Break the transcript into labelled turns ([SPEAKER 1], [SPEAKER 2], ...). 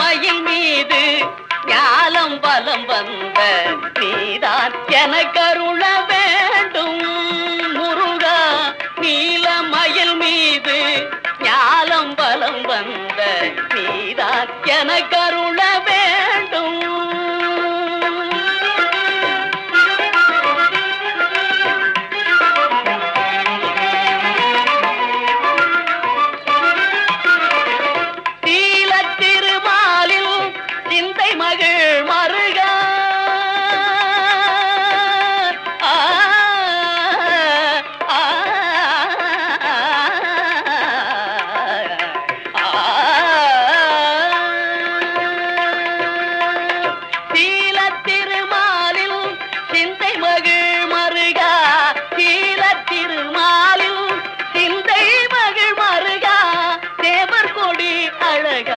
[SPEAKER 1] மயில் மீது ஞாலம் பலம் வந்த நீதான் எனக்கருள வேண்டும் முருகா. நீல மயில் மீது ஞாலம் பலம் வந்த நீதான் எனக்கருள வேண்டும்.